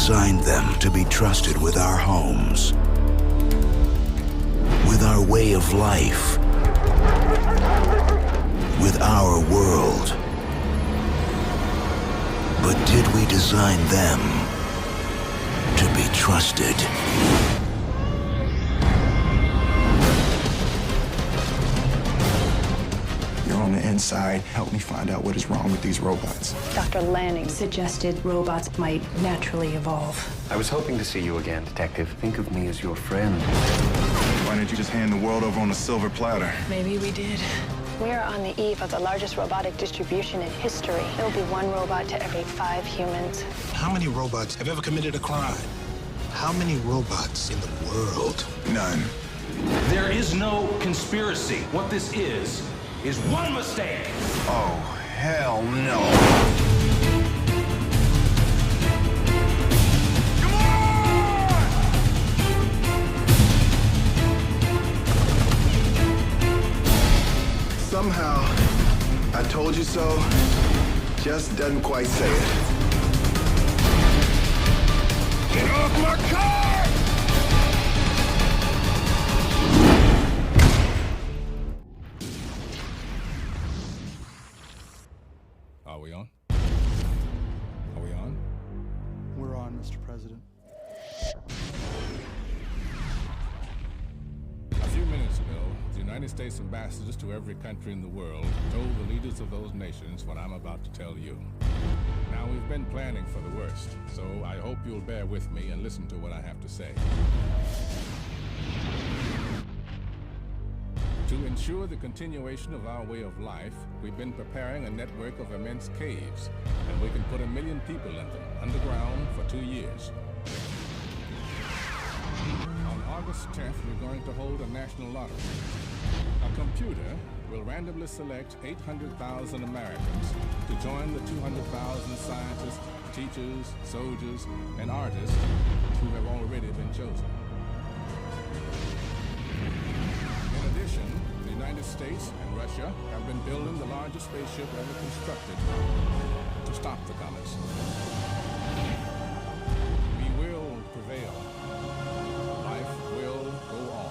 designed them to be trusted with our homes, with our way of life, with our world. But did we design them to be trusted? You're on the inside. Help me find out what is wrong with these robots. Dr. Lanning suggested robots might naturally evolve. I was hoping to see you again, Detective. Think of me as your friend. Why didn't you just hand the world over on a silver platter? Maybe we did. We are on the eve of the largest robotic distribution in history. There will be one robot to every 5 humans. How many robots have ever committed a crime? How many robots in the world? None. There is no conspiracy. What this is one mistake. Oh, hell no. Somehow, I told you so just doesn't quite say it. Get off my car! Are we on? Are we on? We're on, Mr. President. A few minutes ago, the United States ambassadors to every country in the world told the leaders of those nations what I'm about to tell you. Now, we've been planning for the worst, so I hope you'll bear with me and listen to what I have to say. To ensure the continuation of our way of life, we've been preparing a network of immense caves, and we can put 1 million people in them, underground, for 2 years. On August 10th, we're going to hold a national lottery. A computer will randomly select 800,000 Americans to join the 200,000 scientists, teachers, soldiers, and artists who have already been chosen. In addition, the United States and Russia have been building the largest spaceship ever constructed to stop the comets. We will prevail. Life will go on.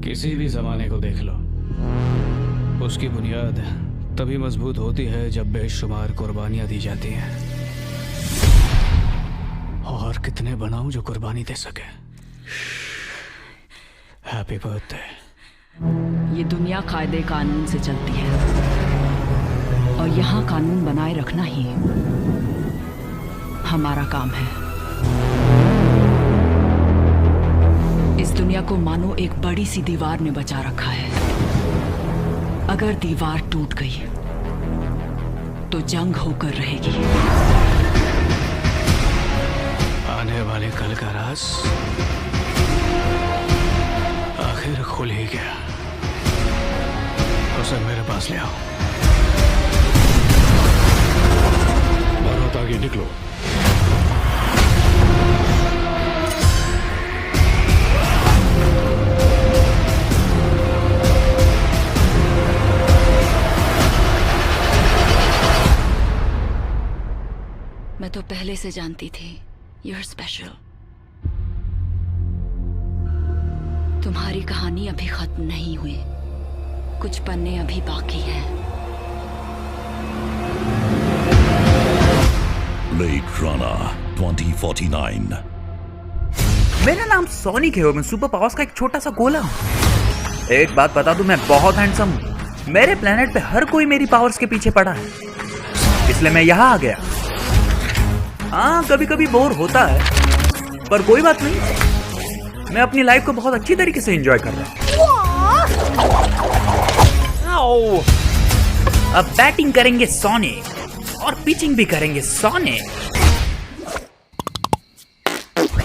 किसी भी जमाने को देख लो, उसकी बुनियाद तभी मजबूत होती है जब बेशुमार कुर्बानियां दी जाती हैं। और कितने बनाऊं जो कुर्बानी दे सके। Happy birthday. ये दुनिया कायदे कानून से चलती है और यहाँ कानून बनाए रखना ही हमारा काम है। इस दुनिया को मानो एक बड़ी सी दीवार ने बचा रखा है। अगर दीवार टूट गई तो जंग होकर रहेगी। आने वाले कल का राज आखिर खुल ही गया। उसे मेरे पास ले आओ। बहुत आगे निकलो। मैं तो पहले से जानती थी, You're special। तुम्हारी कहानी अभी खत्म नहीं हुई, कुछ पन्ने अभी बाकी हैं। Blade Runner 2049। मेरा नाम सोनिक है और मैं सुपर पावर्स का एक छोटा सा गोला हूँ। एक बात बता दूं, मैं बहुत हैंडसम हूँ। मेरे प्लेनेट पे हर कोई मेरी पावर्स के पीछे पड़ा है, इसलिए मैं यहाँ आ गया। हाँ, कभी कभी बोर होता है, पर कोई बात नहीं, मैं अपनी लाइफ को बहुत अच्छी तरीके से एंजॉय कर रहा हूँ। अब बैटिंग करेंगे सोनिक और पिचिंग भी करेंगे सोनिक।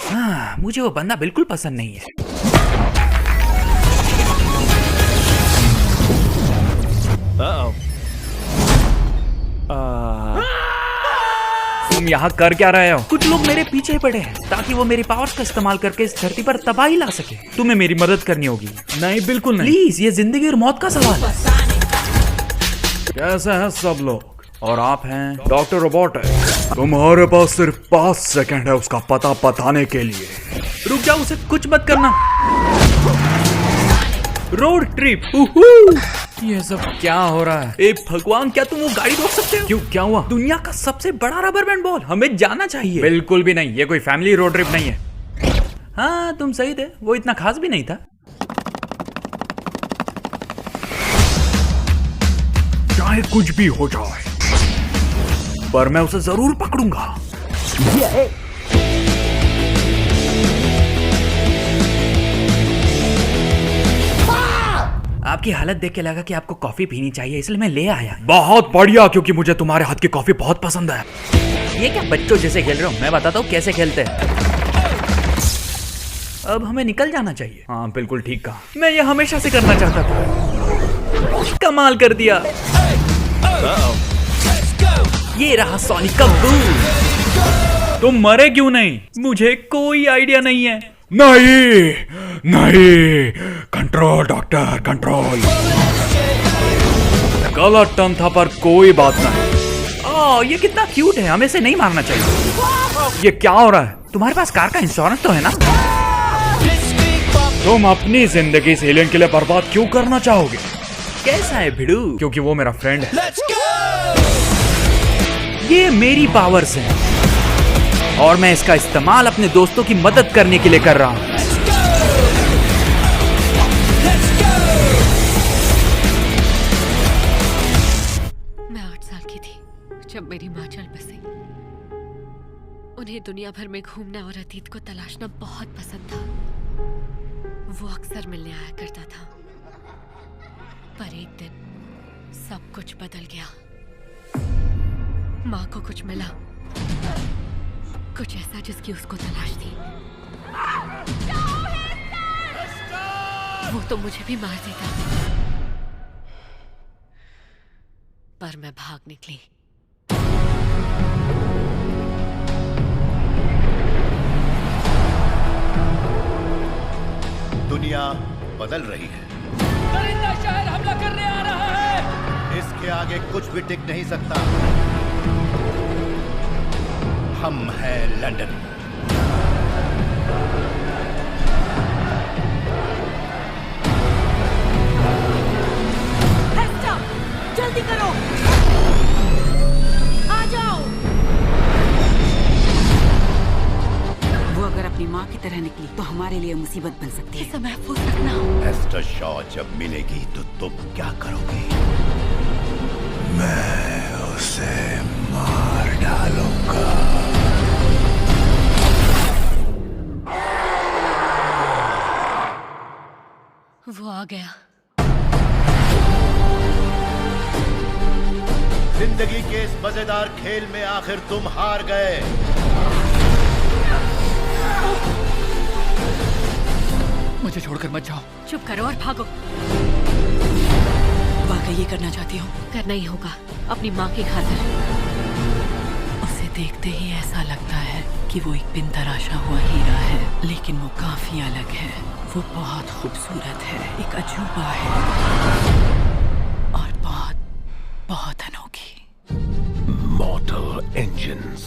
हाँ, मुझे वो बंदा बिल्कुल पसंद नहीं है। तुम यहाँ कर क्या रहे हो? कुछ लोग मेरे पीछे पड़े हैं ताकि वो मेरी पावर्स का इस्तेमाल करके इस धरती पर तबाही ला सके। तुम्हें मेरी मदद करनी होगी। नहीं, बिल्कुल नहीं। प्लीज, ये जिंदगी और मौत का सवाल है। कैसे हैं सब लोग? और आप हैं डॉक्टर रोबोटिक। तुम्हारे पास सिर्फ 5 सेकंड है उसका पता बताने के लिए। रुक जाओ, उसे कुछ मत करना। Road trip. ये सब क्या हो रहा है? ए भगवान, क्या तुम वो गाड़ी रोक सकते हो? क्यों, क्या हुआ? दुनिया का सबसे बड़ा रबर बैंड बॉल, हमें जाना चाहिए। बिल्कुल भी नहीं, ये कोई फैमिली रोड ट्रिप नहीं है। हाँ, तुम सही थे, वो इतना खास भी नहीं था। चाहे कुछ भी हो जाए, पर मैं उसे जरूर पकड़ूंगा। आपकी हालत देख के लगा कि आपको कॉफी पीनी चाहिए, इसलिए मैं ले आया। बहुत बढ़िया, क्योंकि मुझे तुम्हारे हाथ की कॉफी बहुत पसंद है। ये क्या बच्चों जैसे खेल रहे हो? मैं बताता हूँ कैसे खेलते हैं। अब हमें निकल जाना चाहिए। हाँ, बिल्कुल ठीक कहा। मैं ये हमेशा से करना चाहता था। कमाल कर दिया। ये रहा सोनिक का बूम। तुम मरे क्यों नहीं? मुझे कोई आइडिया नहीं है। नहीं, नहीं, कंट्रोल डॉक्टर, कंट्रोल। गलत टर्न था, पर कोई बात नहीं। ओह, ये कितना क्यूट है, हमें इसे नहीं मारना चाहिए। ये क्या हो रहा है? तुम्हारे पास कार का इंश्योरेंस तो है ना? तुम अपनी जिंदगी इस एलियन के लिए बर्बाद क्यों करना चाहोगे? कैसा है भिड़ू? क्योंकि वो मेरा फ्रेंड है। ये मेरी पावर्स है और मैं इसका इस्तेमाल अपने दोस्तों की मदद करने के लिए कर रहा हूं। मैं 8 साल की थी जब मेरी माँ चल बसी। उन्हें दुनिया भर में घूमना और अतीत को तलाशना बहुत पसंद था। वो अक्सर मिलने आया करता था, पर एक दिन सब कुछ बदल गया। माँ को कुछ मिला, कुछ ऐसा जिसकी उसको तलाश थी। वो तो मुझे भी मार देता, पर मैं भाग निकली। दुनिया बदल रही है। दरिंदा शहर हमला करने आ रहा है। इसके आगे कुछ भी टिक नहीं सकता। हम हैं लंदन। जल्दी करो, आ जाओ। वो अगर अपनी माँ की तरह निकली तो हमारे लिए मुसीबत बन सकती है। महफूज रखना। एस्टर शॉ जब मिलेगी तो तुम क्या करोगे? मैं उसे मार डालूंगा। वो आ गया। जिंदगी के इस मजेदार खेल में आखिर तुम हार गए। मुझे छोड़कर मत जाओ। चुप करो और भागो। वाकई ये करना चाहती हूँ? करना ही होगा, अपनी माँ की खातिर। उसे देखते ही ऐसा लगता है कि वो एक बिन तराशा हुआ हीरा है, लेकिन वो काफी अलग है। वो बहुत खूबसूरत है, एक अजूबा है और बहुत बहुत अनोखी। Mortal engines.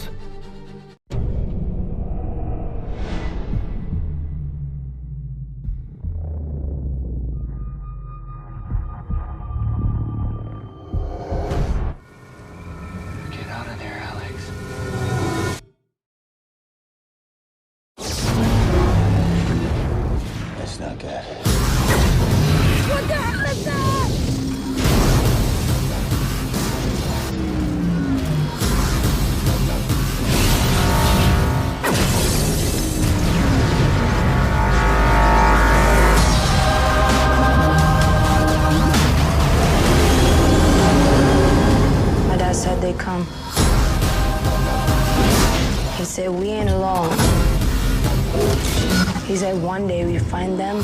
Get out of there, Alex. That's not good. What the hell is that? My dad said they'd come. He said we ain't alone. He said one day we find them,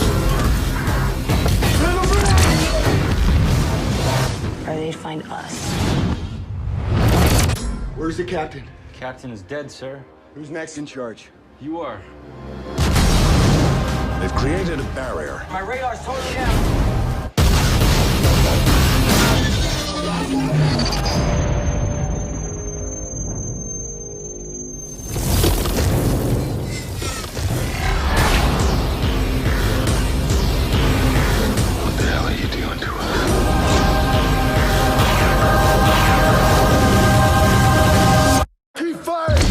or they'd find us. Where's the captain? Captain is dead, sir. Who's next in charge? You are. They've created a barrier. My radar's totally down. What the hell are you doing to us? He fired!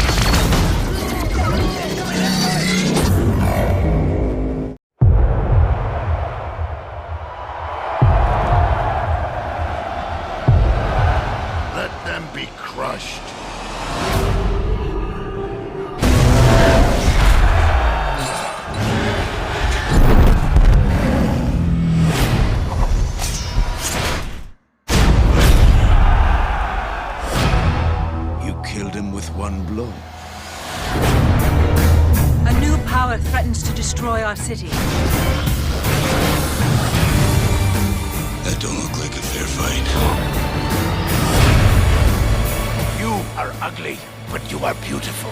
Let them be crushed. You killed him with one blow. A new power threatens to destroy our city. That don't look like a fair fight. You are ugly, but you are beautiful.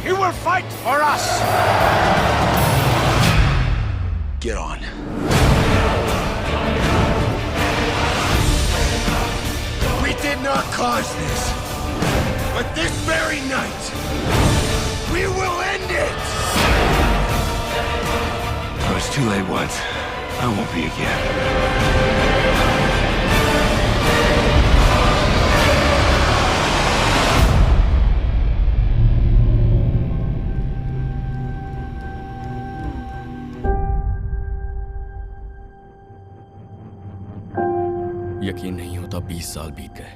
You will fight for us! Get on. We did not cause this, but this very night, we will end it! I was too late once. I won't be again. यकीन नहीं होता 20 साल बीत गए।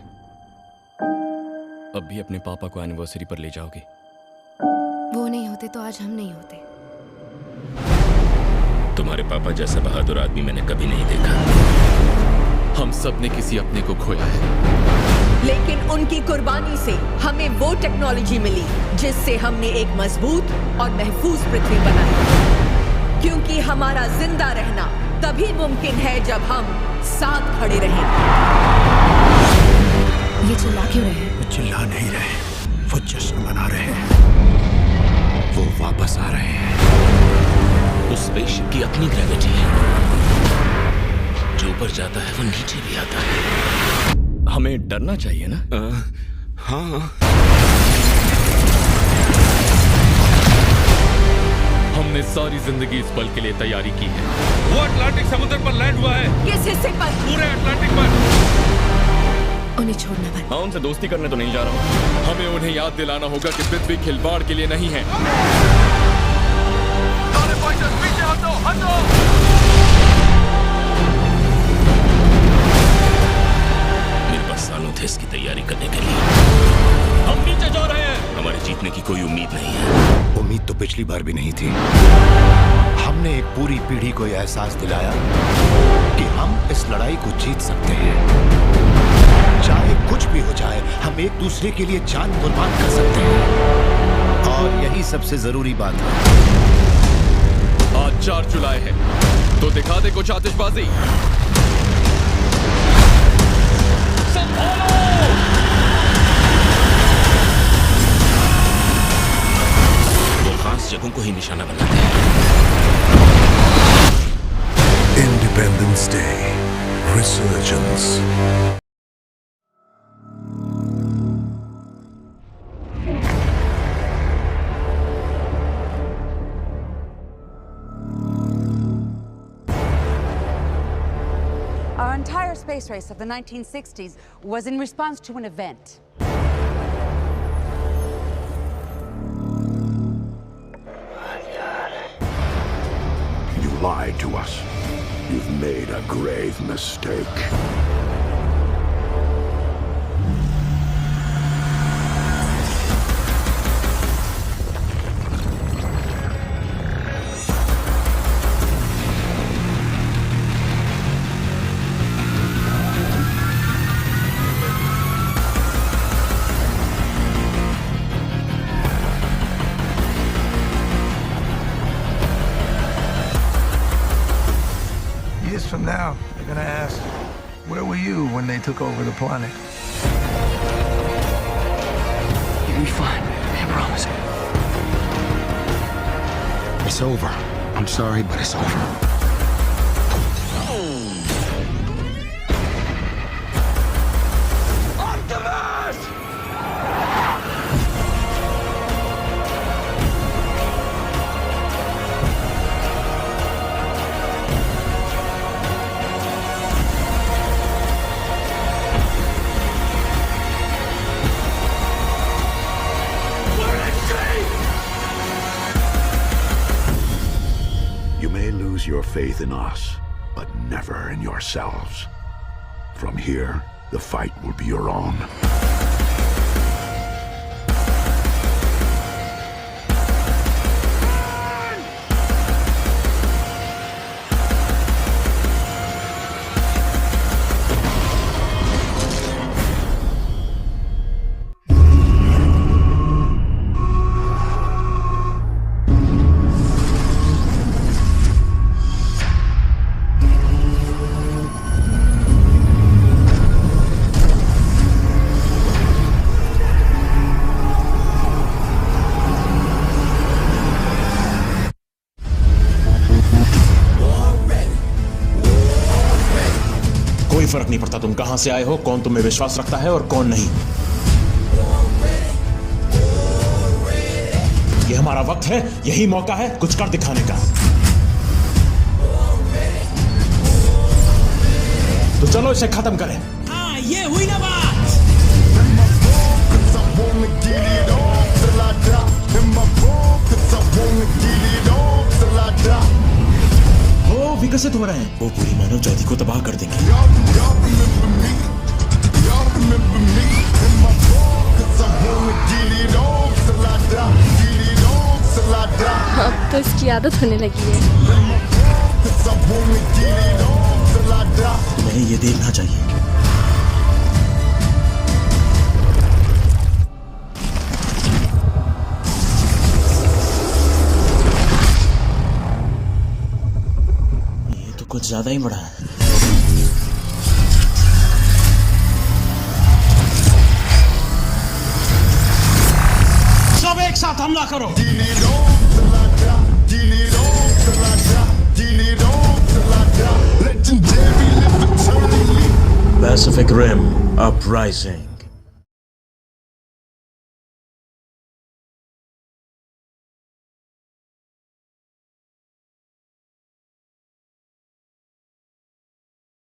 अब भी अपने पापा को एनिवर्सरी पर ले जाओगे? वो नहीं होते तो आज हम नहीं होते। तुम्हारे पापा जैसा बहादुर आदमी मैंने कभी नहीं देखा। हम सब ने किसी अपने को खोया है, लेकिन उनकी कुर्बानी से हमें वो टेक्नोलॉजी मिली जिससे हमने एक मजबूत और महफूज पृथ्वी बनाई। क्योंकि हमारा जिंदा रहना तभी मुमकिन है जब हम साथ खड़े रहें। ये चिल्ला क्यों रहे हैं? वो चिल्ला नहीं रहे, वो जश्न मना रहे हैं। वो वापस आ रहे हैं। उस स्पेसशिप की अपनी ग्रेविटी है। जो ऊपर जाता है वो नीचे भी आता है। हमें डरना चाहिए ना? हाँ। हमने सारी जिंदगी इस पल के लिए तैयारी की है। वो अटलांटिक समुद्र पर लैंड हुआ है। किस हिस्से पर? पूरे अटलांटिक पर। उन्हें छोड़ना बंद। हाँ, उनसे दोस्ती करने तो नहीं जा रहा हूँ। हमें उन्हें याद दिलाना होगा कि पृथ्वी खिलवाड़ के लिए नहीं है। पीछे हटो, हटो। मेरे पास सालों थे इसकी तैयारी करने के लिए। हम नीचे जा रहे हैं। हमारे जीतने की कोई उम्मीद नहीं है। उम्मीद तो पिछली बार भी नहीं थी। हमने एक पूरी पीढ़ी को यह एहसास दिलाया कि हम इस लड़ाई को जीत सकते हैं। चाहे कुछ भी हो जाए, हम एक दूसरे के लिए जान कुर्बान कर सकते हैं। और यही सबसे जरूरी बात है। आज 4 जुलाई है, तो दिखा दे कुछ आतिशबाजी। वो खास जगहों को ही निशाना बनाते हैं। Independence Day. Resurgence. Our entire space race of the 1960s was in response to an event. You lied to us. You've made a grave mistake. Years from now, they're gonna ask, where were you when they took over the planet? You'll be fine. It's over. I'm sorry, but it's over. You may lose your faith in us, but never in yourselves. From here, the fight will be your own. कोई फर्क नहीं पड़ता तुम कहां से आए हो, कौन तुम में विश्वास रखता है और कौन नहीं। ये हमारा वक्त है, यही मौका है कुछ कर दिखाने का। तो चलो इसे खत्म करें। हाँ, ये हुई ना बात। वो विकसित हो रहे हैं, वो पूरी मानव जाति को तबाह कर देंगे। अब तो इसकी आदत होने लगी है। तुम्हें ये देखना चाहिए। ये तो कुछ ज्यादा ही बड़ा है। सब एक साथ हमला करो। Pacific Rim Uprising.